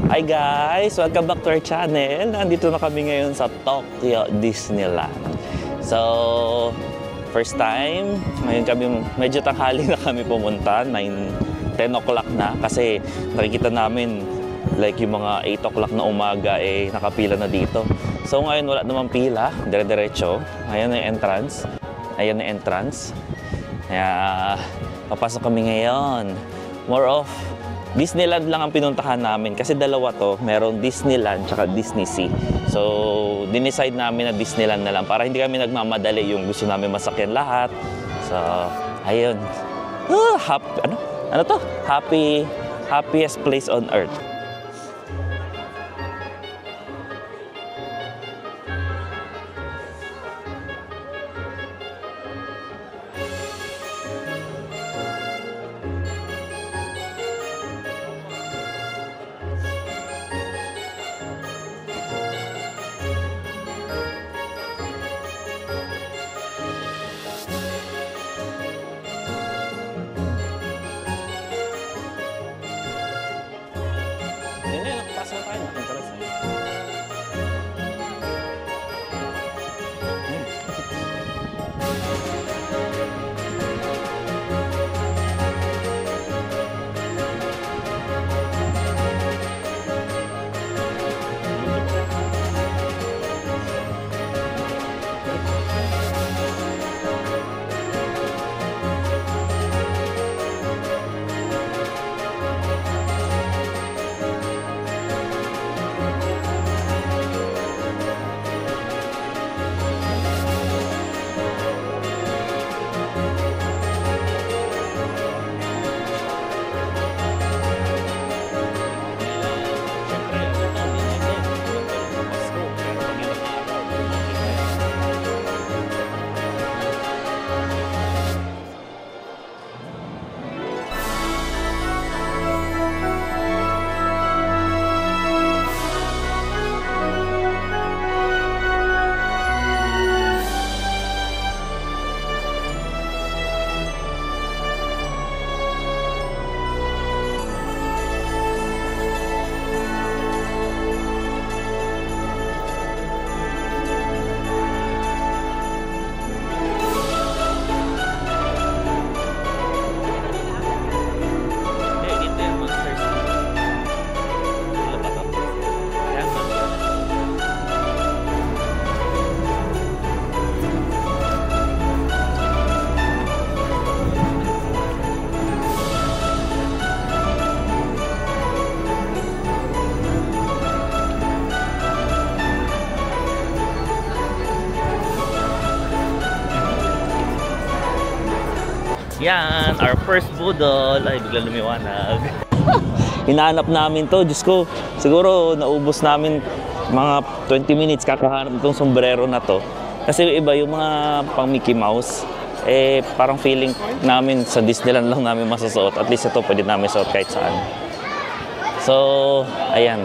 Hi guys! Welcome back to our channel. Nandito na kami ngayon sa Tokyo Disneyland. So, first time. Ngayon kami, medyo tanghali na kami pumunta. 10 o'clock na. Kasi nakikita namin like yung mga 8 o'clock na umaga nakapila na dito. So ngayon wala namang pila. Dire-diretso. Ayan ang entrance. Ayan ang entrance. Kaya papasok kami ngayon. More of Disneyland lang ang pinuntahan namin kasi dalawa to, meron Disneyland tsaka Disney Sea. So, dinicide namin na Disneyland na lang para hindi kami nagmamadali yung gusto namin masakyan lahat. So, ayun. Happiest place on earth. Yan, our first budol. Ay, biglang lumiwanag. Hinahanap namin to. Diyos ko, siguro naubos namin mga 20 minutes kakahanap itong sombrero na to. Kasi iba yung mga pang Mickey Mouse. Parang feeling namin sa Disneyland lang namin masasuot. At least ito pwede namin suot kahit saan. So, ayan.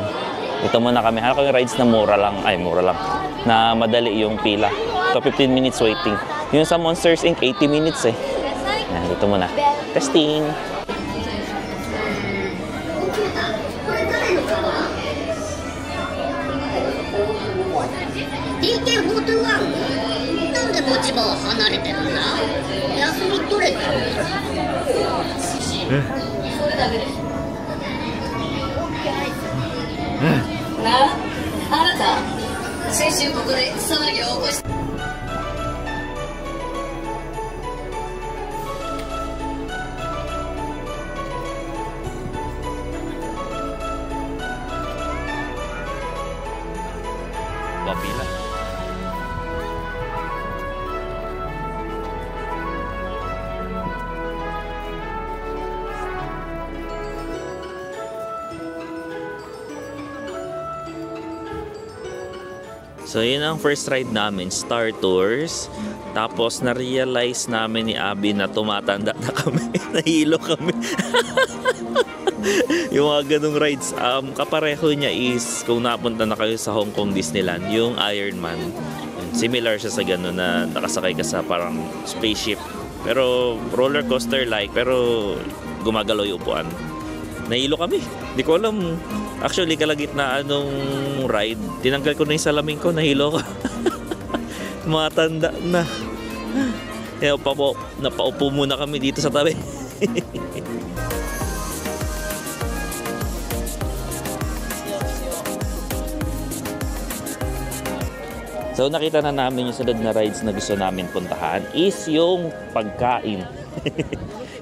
Ito muna kami. Hanap kami rides na mura lang. Ay, mura lang. Na madali yung pila. Ito 15 minutes waiting. Yung sa Monsters Inc. 80 minutes Yan, dito muna. Testing! Papila. So yun ang first ride namin, Star Tours. Tapos na-realize namin ni Abby na tumatanda na kami. Nahilo kami. Yung mga ganung rides, kapareho niya is kung napunta na kayo sa Hong Kong Disneyland, yung Iron Man. Similar siya sa ganun na nakasakay ka sa parang spaceship. Pero roller coaster like, pero gumagalaw yung upuan. Nahilo kami. Di ko alam, Actually, kalagitnaan nung ride, tinanggal ko na yung salamin ko, nahilo ko. Matanda na. Kaya napaupo muna kami dito sa tabi. So nakita na namin yung sunod na rides na gusto namin puntahan is yung pagkain.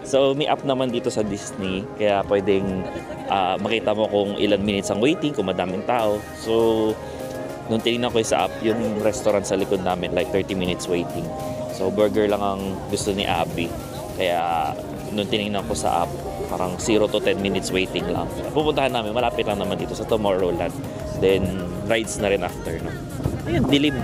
So may app naman dito sa Disney, kaya pwedeng makita mo kung ilan minutes ang waiting, kung madaming tao. So nung tinignan ko sa app, yung restaurant sa likod namin like 30 minutes waiting. So burger lang ang gusto ni Abby. Kaya nung tinignan ko sa app, parang 0 to 10 minutes waiting lang. Pupuntahan namin, malapit lang naman dito sa Tomorrowland. Then rides na rin after, no? Ayan, dilim.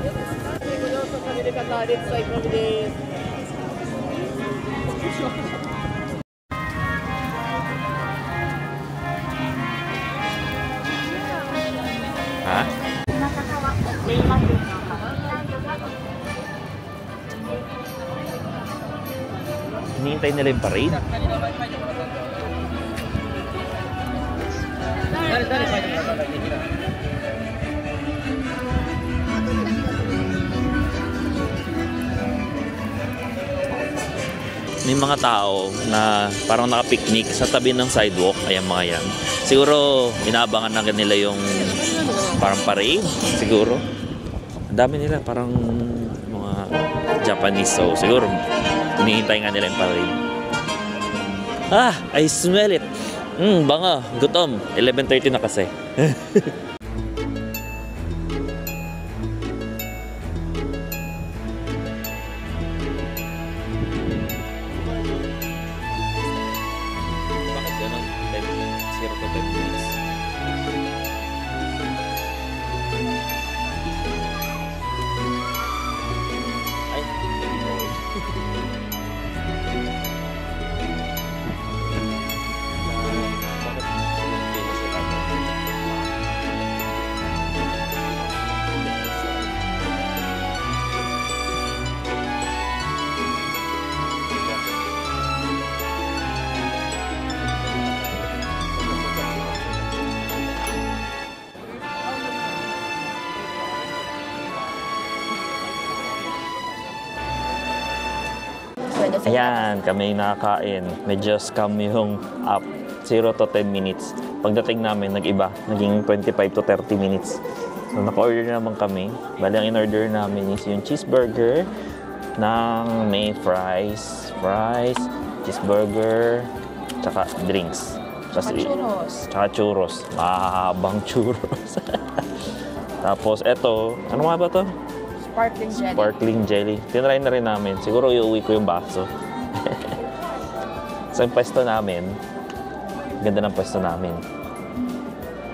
Ha? Hinihintay nila yung parade? May mga tao na parang naka-picnic sa tabi ng sidewalk. Ayan mga yan. Siguro, inaabangan na nila yung parang parade. Siguro. Ang dami nila. Parang mga Japanese. So, siguro, hinihintay nga nila yung parade. Ah! I smell it! Banga. Gutom. 11:30 na kasi. Ayan, kami nakakain. Medyo scam yung app. 0 to 10 minutes. Pagdating namin, nag-iba. Naging 25 to 30 minutes. So, naka-order naman kami. Bali, ang in-order namin is yung cheeseburger ng may fries, cheeseburger, tsaka drinks. Tsaka churros. Mahabang churros. Tapos, eto. Ano nga ba to? Sparkling jelly. Tinry na rin namin. Siguro iuwi ko yung baso. So, yung pwesto namin, ganda ng pwesto namin.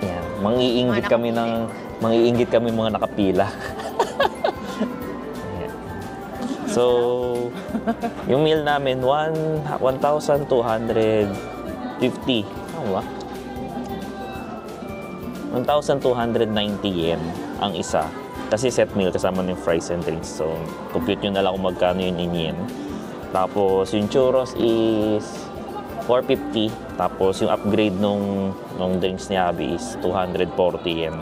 Yan. Mangiinggit kami mga nakapila. So, yung meal namin, 1,250. Ano ba? 1,290 yen ang isa. Kasi set meal kasama ng fries and drinks. So, compute nyo na lang kung magkano yun in yen. Tapos, yung churros is 450. Tapos, yung upgrade nung drinks ni Abby is 240 yen.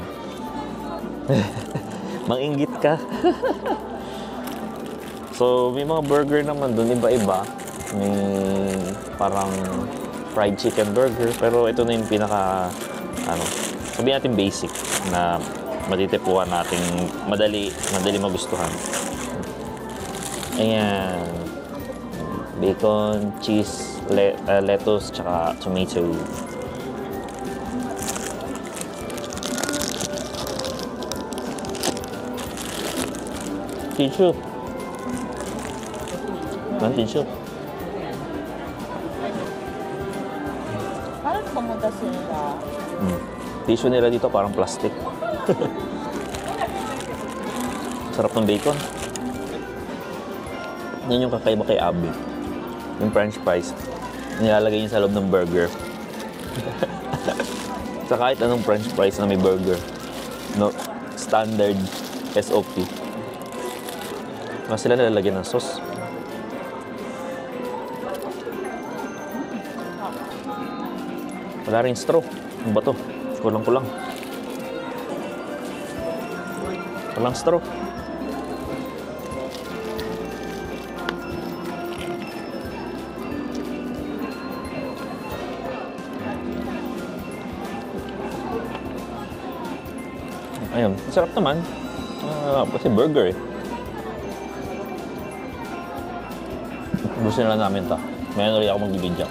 Manginggit ka. So, may mga burger naman doon, iba-iba. May parang fried chicken burger. Pero ito na yung pinaka, sabihin natin basic na matitipuan natin, madali magustuhan. Ayan. Bacon, cheese, lettuce, tsaka tomato. Tissue. Tissue. Parang pamunta sila. Tissue nila dito parang plastic. Sarap ng bacon. Yan yung kakaiba kay Abby. Yung french fries. Nilalagay niya sa loob ng burger. Sa kahit anong french fries na may burger. No, standard SOP. Mas sila nilalagyan ng sauce. Wala rin straw. Ano ba to? Kulang-kulang. Walang straw. Ayun, sarap naman. Kasi burger eh. Gusto na namin ito. Mayroon ulit ako magbibidya.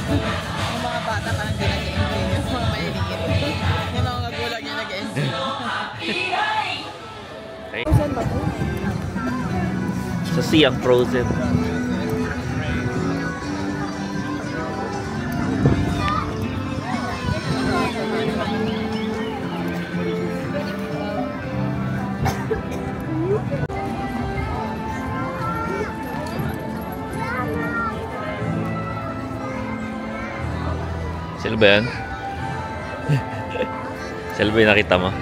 Yung mga bata parang di nag-enjoy. Yung mga maliliit. Yung mga magulang yung nag-enjoy. Frozen ba ito? Sa siyang frozen. Sila ba yan? Sila ba yung nakita mo?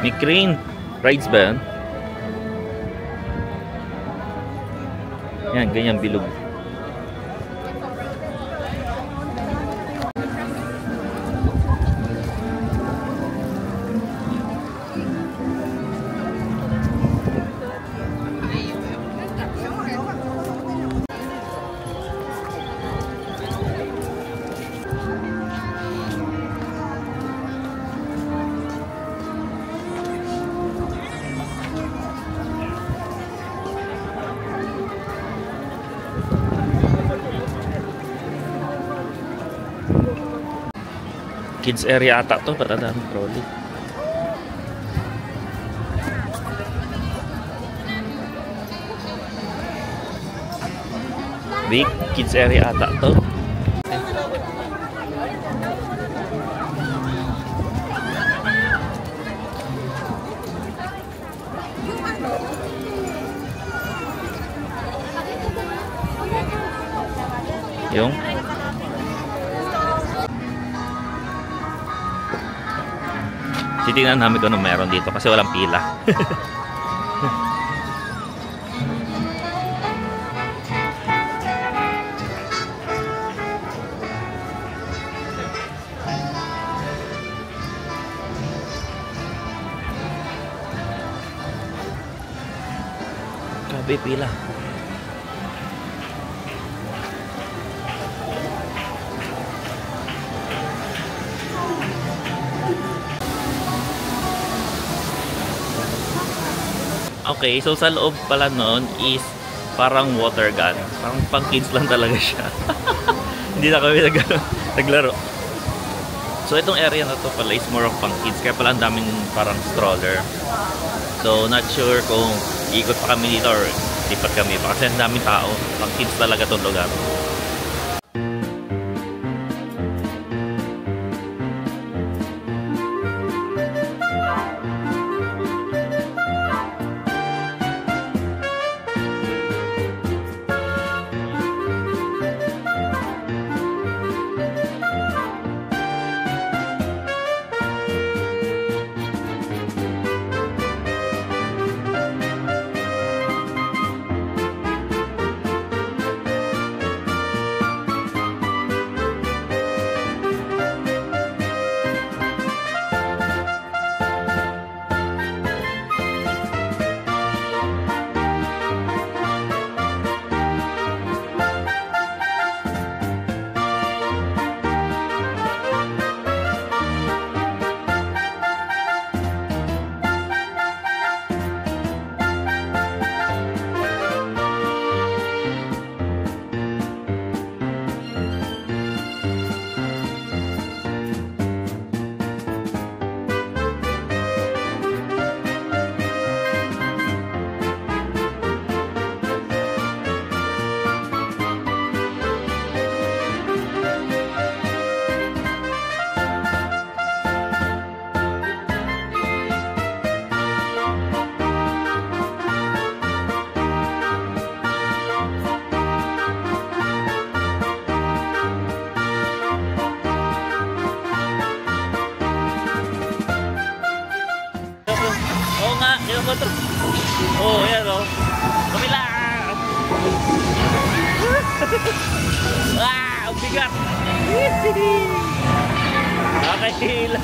May crane. Rides ba yan? Yan, ganyan bilog. Kids area ata to, para daming trolley. Big kids area ata to. Yung titingnan namin kung ano meron dito kasi walang pila. Grabe pila. Okay, so sa loob pala nun is parang water gun. Parang pang kids lang talaga siya. Hindi na kami naglaro. So itong area na to pala is more of pang kids. Kaya pala ang daming parang stroller. So not sure kung ikot pa kami dito or lipat kami pa. Kasi ang daming tao. Pang kids talaga itong lugar. Ah! Ang bigat! Nakahilo!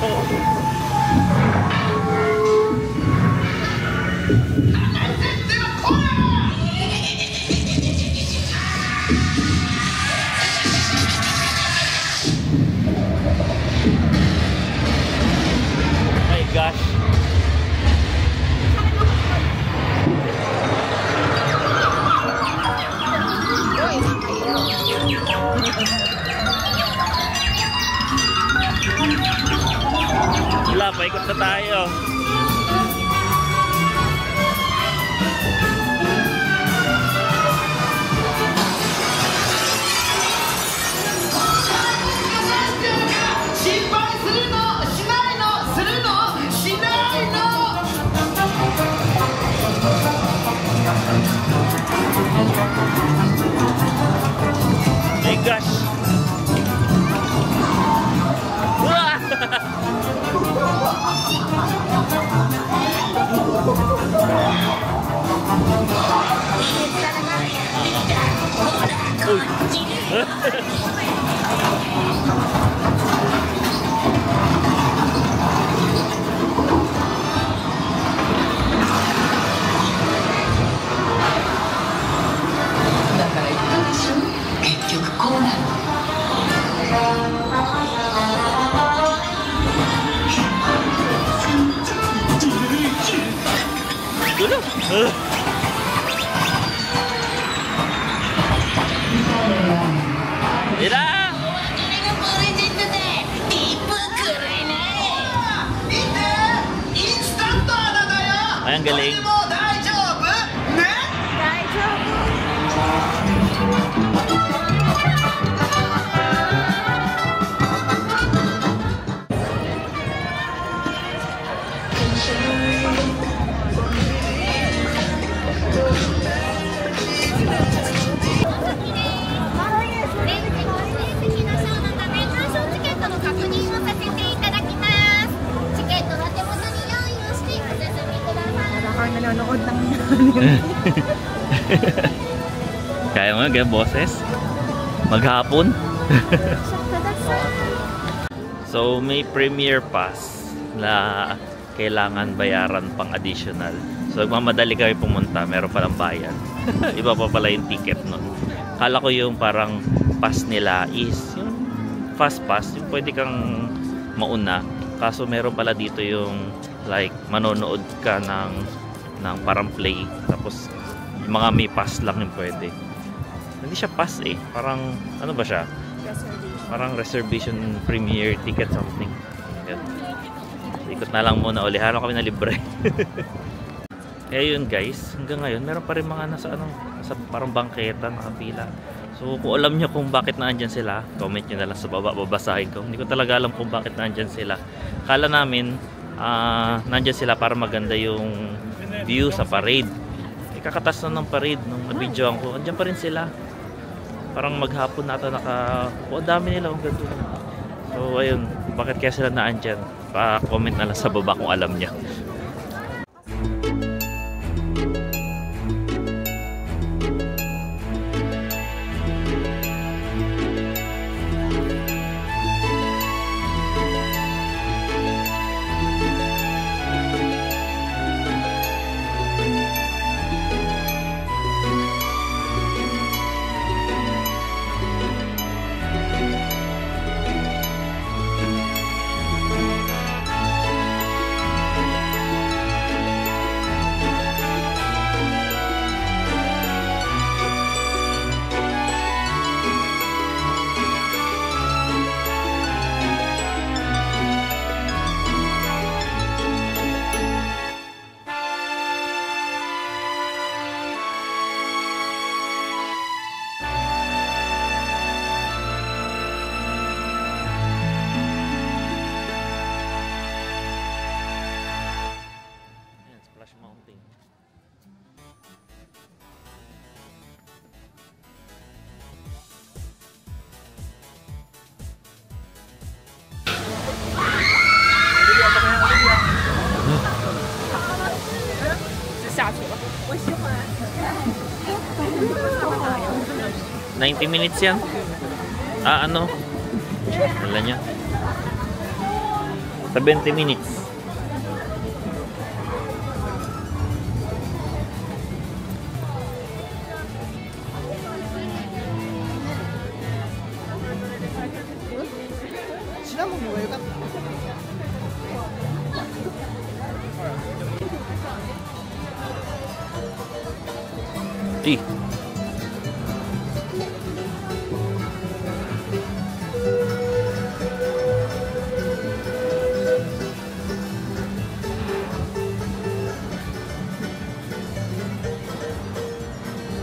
My gosh! Wala, paikot na tayo. My gosh! Mira! Ay, ang galing. Nanonood ng Kaya mo nga, boses? Maghapon? So, may premiere pass na kailangan bayaran pang additional. So, magmamadali kami pumunta. Meron palang bayan. Iba pa pala yung ticket nun. Kala ko yung parang pass nila is yung fast pass. Yung pwede kang mauna. Kaso meron pala dito yung like manonood ka ng parang play. Tapos yung mga may pass lang yung pwede. Hindi siya pass eh. Parang ano ba siya? Parang reservation premiere ticket something. Yan. Ikot na lang muna uli. Halo kami na libre. Kaya yun guys, hanggang ngayon meron pa rin mga nasa parang bangketa, nakapila. So kung alam nyo kung bakit naandyan sila, comment nyo na lang sa baba, babasahin ko. Hindi ko talaga alam kung bakit naandyan sila. Kala namin nandyan sila para maganda yung view sa parade. Kakatas na ng parade nung nabidyoan ko, andyan pa rin sila. Parang maghapon nata dami nila, ang ganda. So ayun, bakit kaya sila naandyan? Pa-comment na lang sa baba kung alam niya. 90 minutes yan. Ah, ano? Wala niya. Sa 20 minutes. Di.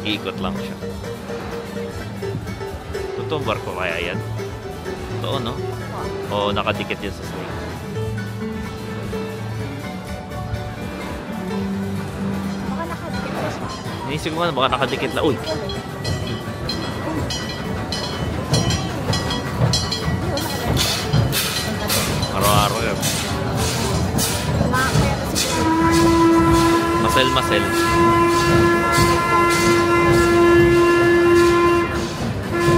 Iikot lang siya. Totoo barko kaya yan? Totoo, no? O nakadikit yan sa snake. Baka nakadikit pa siya. Naisip ko nga baka nakadikit lang. Uy! Araw-araw yan. Makakaya na siguro. Masel-masel.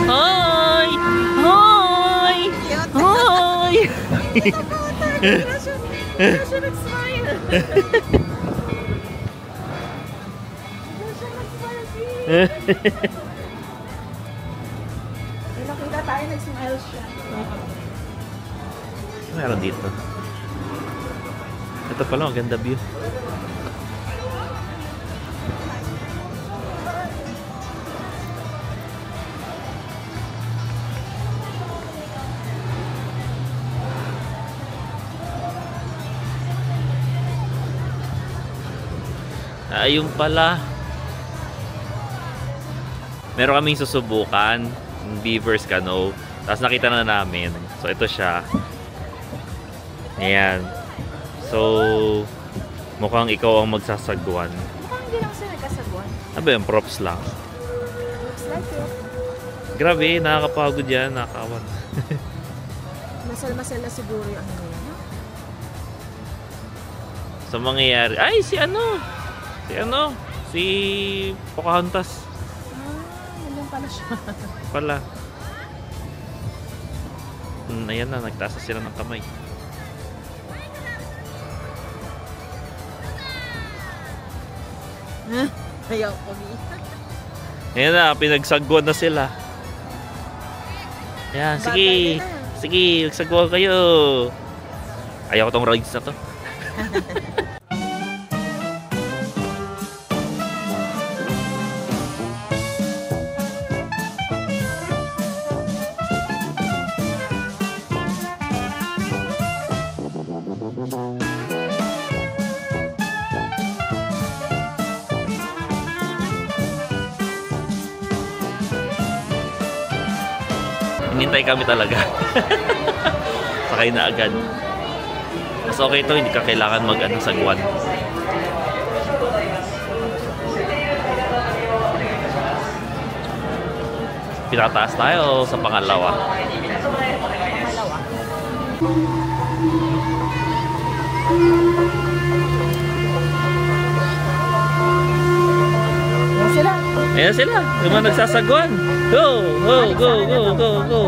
Hi! Hi! Hi! Hindi siya nag-smile. Nakita tayo, nag-smile siya. Meron dito. Ito pala, ang ganda view. Ayun pala. Meron kaming susubukan ng Beaver's Canoe. Tapos nakita na namin. So ito siya. Ayan. So mukhang ikaw ang magsasagwan. Mukhang hindi lang siya nagkasagwan. Ano yung props lang? Looks like it. Grabe, nakakapagod yan. Nakakawan. Masal-masal na siguro yung ano yan. So mangyayari. Ay, si ano? Si Pocahontas. Yun lang pala siya. Pala. Ayan na, nagtaas na sila ng kamay. Ayaw ko ni. Ayan na, pinagsagwan na sila. Ayan, sige. Sige, magsagwan kayo. Ayaw ko tong rides na to. Hinintay kami talaga. Sakay na agad. Mas okay to, hindi ka kailangan mag-ano sagwan. Pinataas tayo sa pangalawa. Sila. Ayan sila, yung mga nagsasagwan. Go, go, go, go, go, go.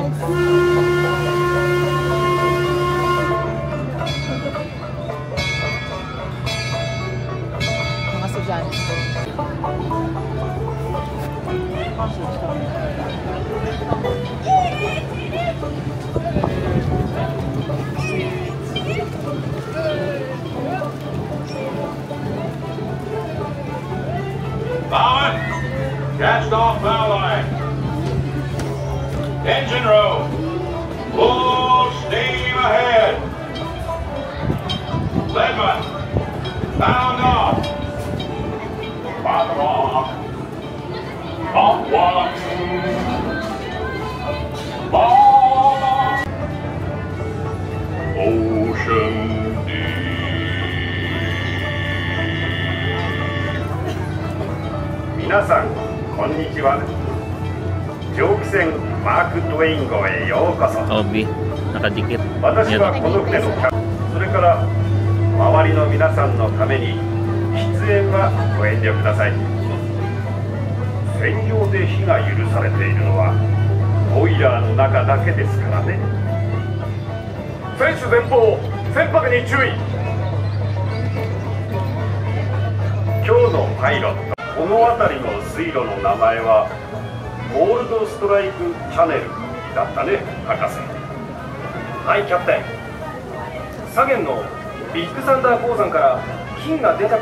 Mga estudyante. Bowman, cast off bow line. Engine row. Full steam ahead. Leadman, bound off. Bottom off. Off one. Ball off. Ocean deep. 皆さんこんにちは。蒸気船マーク・トウェイン号へようこそ。 Obi, nakadikit. 私はこの船のキャプテン、それから周りの皆さんのために出演はご遠慮ください。戦場で火が許されているのはボイラーの中だけですからね。選手前方、船舶に注意。今日のパイロット、この辺りの水路の名前はゴールドストライクチャネルだったね、博士。はい、キャプテン。左舷のビッグサンダー鉱山から金が出た。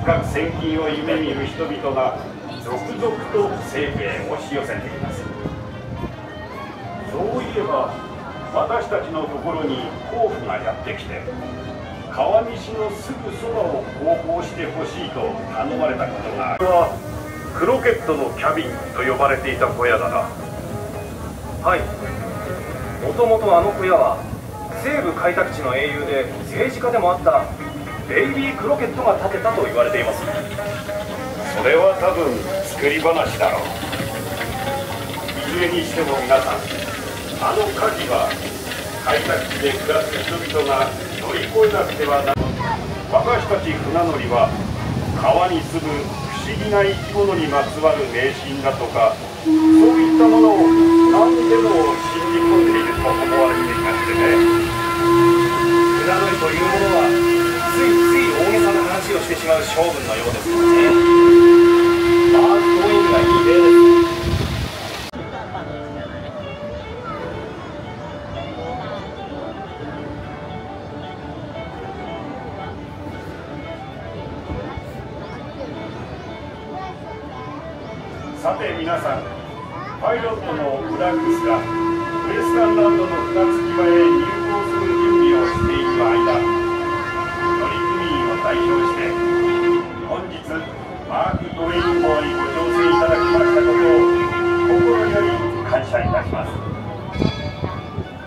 各千金を夢見る人々が続々と西部へ押し寄せています。そういえば私たちのところに甲府がやってきて、川西のすぐそばを航行してほしいと頼まれたことがある。これはクロケットのキャビンと呼ばれていた小屋だな。はい、もともとあの小屋は西部開拓地の英雄で政治家でもあったベイビー・クロケットが建てたと言われています。それは多分作り話だろう。いずれにしても皆さん、あの火事は開拓地で暮らす人々が乗り越えなくてはならない。私たち船乗りは川に住む不思議な生き物にまつわる迷信だとか、そういったものを何でも信じ込んでいると思われていましてね。船乗りというものはついつい大げさな話をしてしまう性分のようですからね。マーク・トウェインがいい例です。さて皆さん、パイロットのブラックスがウエスタンランドの船着き場へ入港する準備をしている間、乗組員を代表して本日マーク・トウェイン号にご乗船いただきましたことを心より感謝いたします。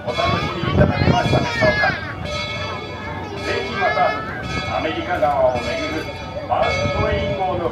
お楽しみいただけましたでしょうか。ぜひまたアメリカ川を巡るマーク・トウェイン号の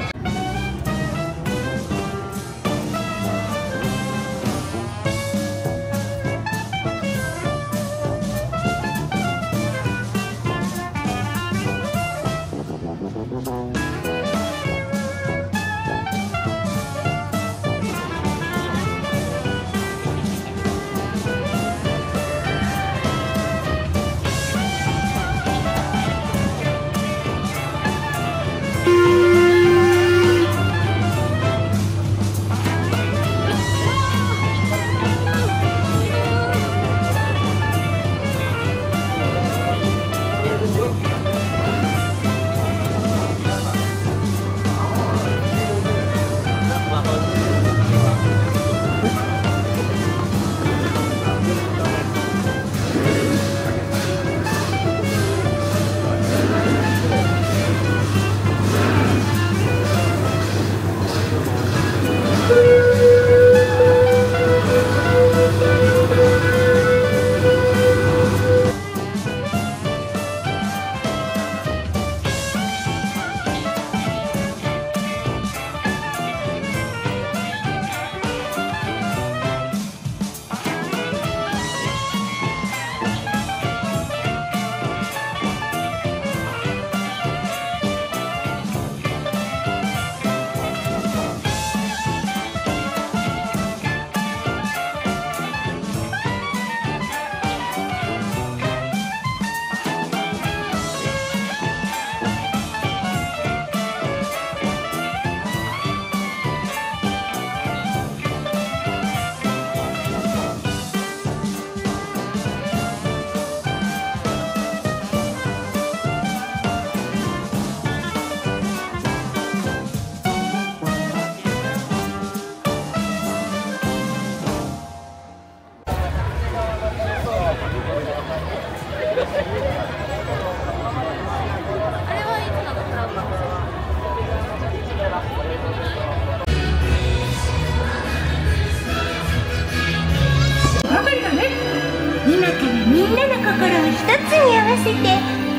せて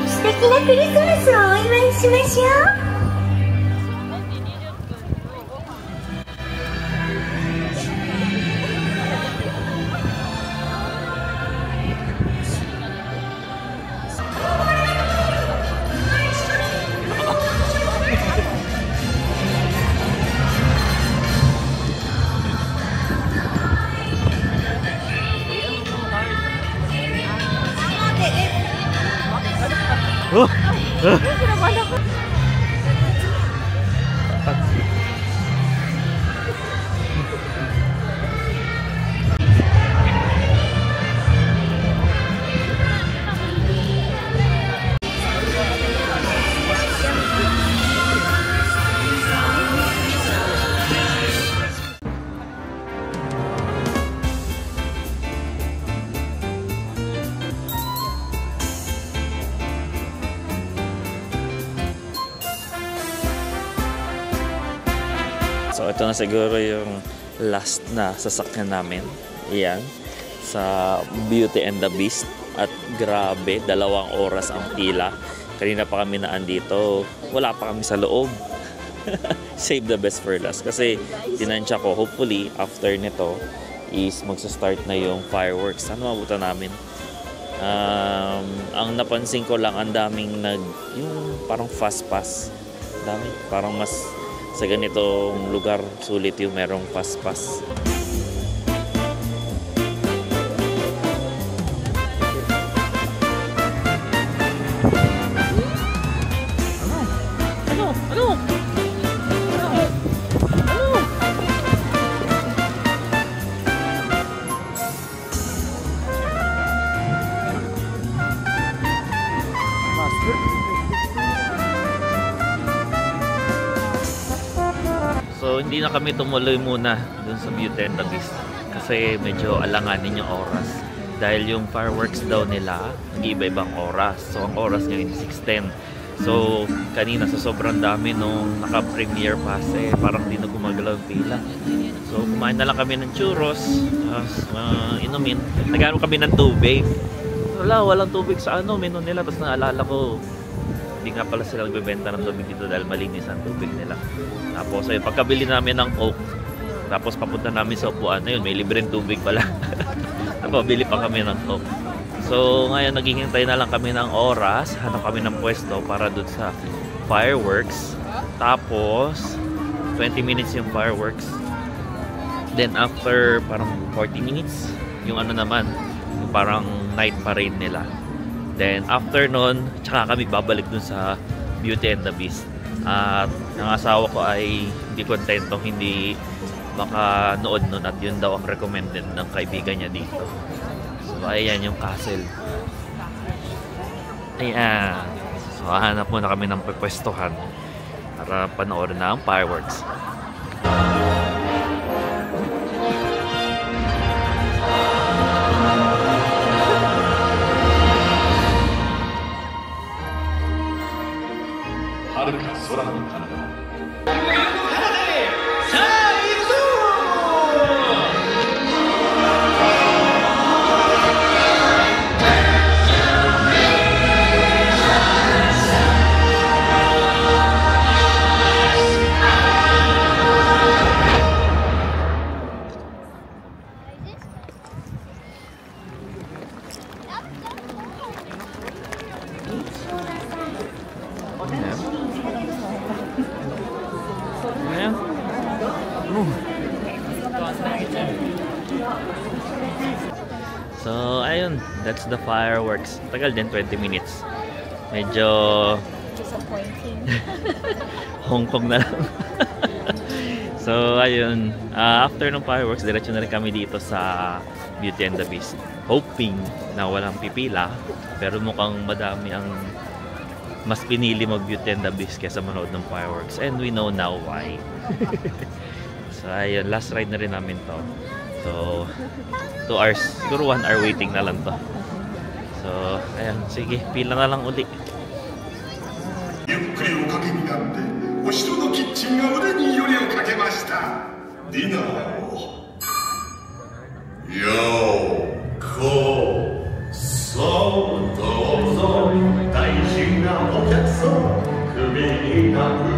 素敵なクリスマスをお祝いしましょう。Kinabahan ako. So ito na siguro yung last na sasakyan namin. Iyan. Sa Beauty and the Beast. At grabe, 2 oras ang pila. Kanina pa kami naandito. Wala pa kami sa loob. Save the best for last. Kasi tinansya ko, hopefully, after nito is magsa-start na yung fireworks. Sana mabutan namin. Ang napansin ko lang, ang daming yung parang fast pass. Dami. Parang mas sa ganitong lugar, sulit yung merong fast pass. So hindi na kami tumuloy muna dun sa Beauty and the Beast kasi medyo alanganin yung oras dahil yung fireworks daw nila nag-iiba-ibang oras. So ang oras ngayon 6:10. So kanina sa sobrang dami nung naka-premiere pass parang hindi na gumagalaw yung pila. So kumain na lang kami ng churros, inumin. Nagano kami ng tubig. Walang tubig sa menu nila. Tapos naalala ko, hindi nga pala sila nagbebenta ng tubig dito dahil malinis ang tubig nila. Tapos ay pagkabili namin ng Coke, tapos papunta namin sa upuan, ayun, may libreng tubig pala. Napabili pa kami ng Coke. So ngayon naghihintay na lang kami ng oras, hanap kami ng pwesto para dun sa fireworks. Tapos 20 minutes yung fireworks. Then after parang 40 minutes, yung naman, yung parang night parade nila. Then after nun, tsaka kami babalik dun sa Beauty and the Beast. At ang asawa ko ay hindi kontento, hindi makanood nun at yun daw ang recommended ng kaibigan niya dito. So ayan yung castle. Ayan. So hanap muna kami ng pwestuhan para panoorin na ang fireworks. So ayun, that's the fireworks. Tagal din, 20 minutes. Medyo Disappointing. Hong Kong na lang. So ayun, after ng fireworks, diretso na rin kami dito sa Beauty and the Beast. Hoping na walang pipila, pero mukhang madami ang mas pinili mag Beauty and the Beast kaysa manood ng fireworks. And we know now why. So ayun, last ride na rin namin to. So 2 hours, siguro 1 hour waiting na lang to. So ayan, sige, pila na lang uli. ゆっくりおかけになってお城のキッチンが腕によりをかけました。ディナーをようこそどうぞ。大事なお客様、首になる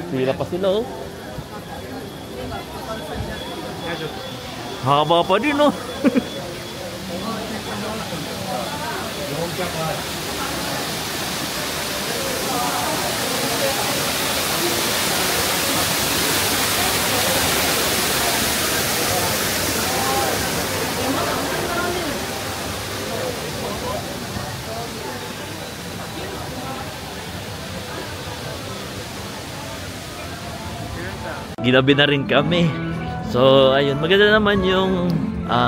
Pila pa sila, oh. Haba pa din, oh. Ginabi na rin kami. So, ayun. Maganda naman yung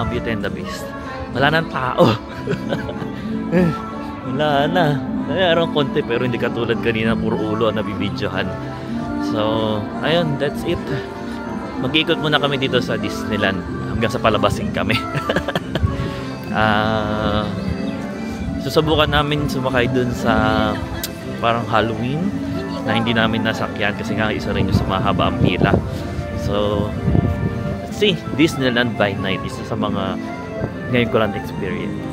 Beauty and the Beast. Wala nang tao. Wala na. Mayroong konti pero hindi katulad kanina. Puro ulo ang nabibidyohan. So, ayun. That's it. Mag-ikot muna kami dito sa Disneyland. Hanggang sa palabasin kami. Susubukan namin sumakay dun sa parang Halloween na hindi namin nasakyan kasi nga isa rin yung sumahaba ang pila. So, let's see, Disneyland by night, isa sa mga ngayon ko lang experience.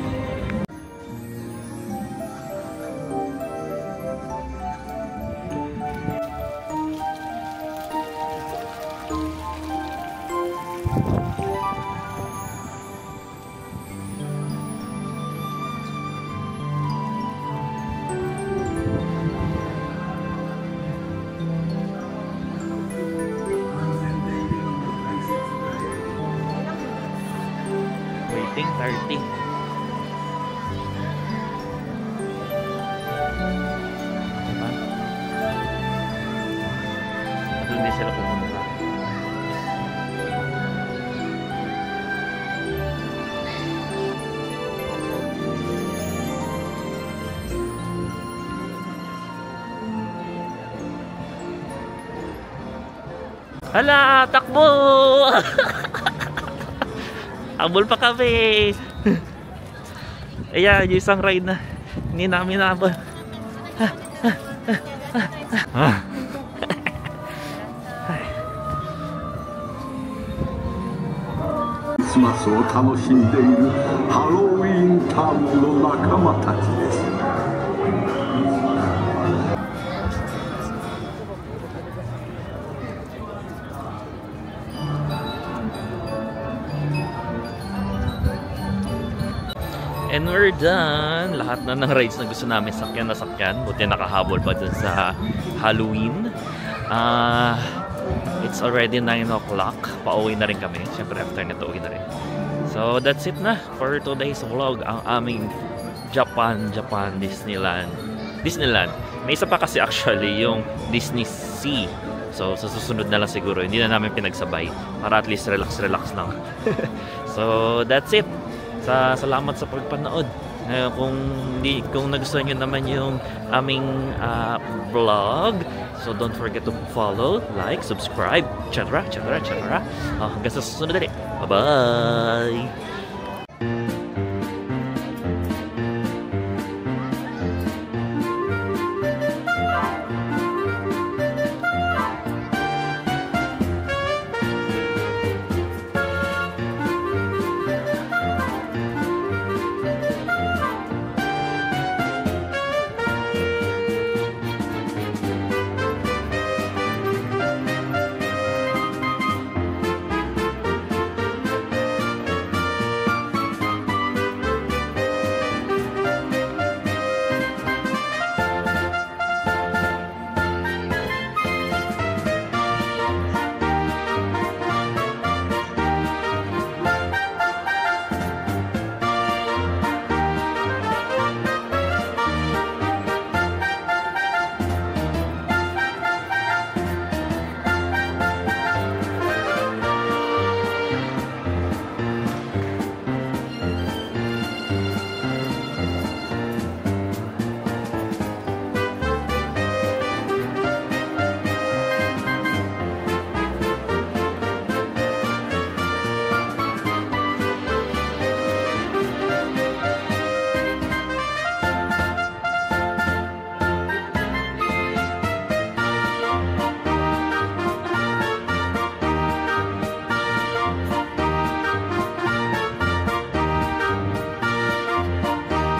Waiting 30. Diba? At hindi sila pumunta. Hala! Takbo! Habol pa kami. Ayan, yung isang ride na hindi namin nabol. Christmas を楽しんでいるハロウィンタウンの仲間たちです。And we're done. Lahat na ng rides na gusto namin sakyan na sakyan. Buti nakahabol pa dun sa Halloween. It's already 9 o'clock. Pauwi na rin kami. Siyempre after nito uwi na rin. So that's it na for today's vlog. Ang aming Japan Disneyland. May isa pa kasi actually yung Disney Sea. So sa susunod na lang siguro. Hindi na namin pinagsabay. Para at least relax lang. So that's it. Salamat sa pagpanood. Kung nagustuhan nyo naman yung aming vlog, so don't forget to follow, like, subscribe, etc. Hanggang sa susunod ulit. Bye-bye!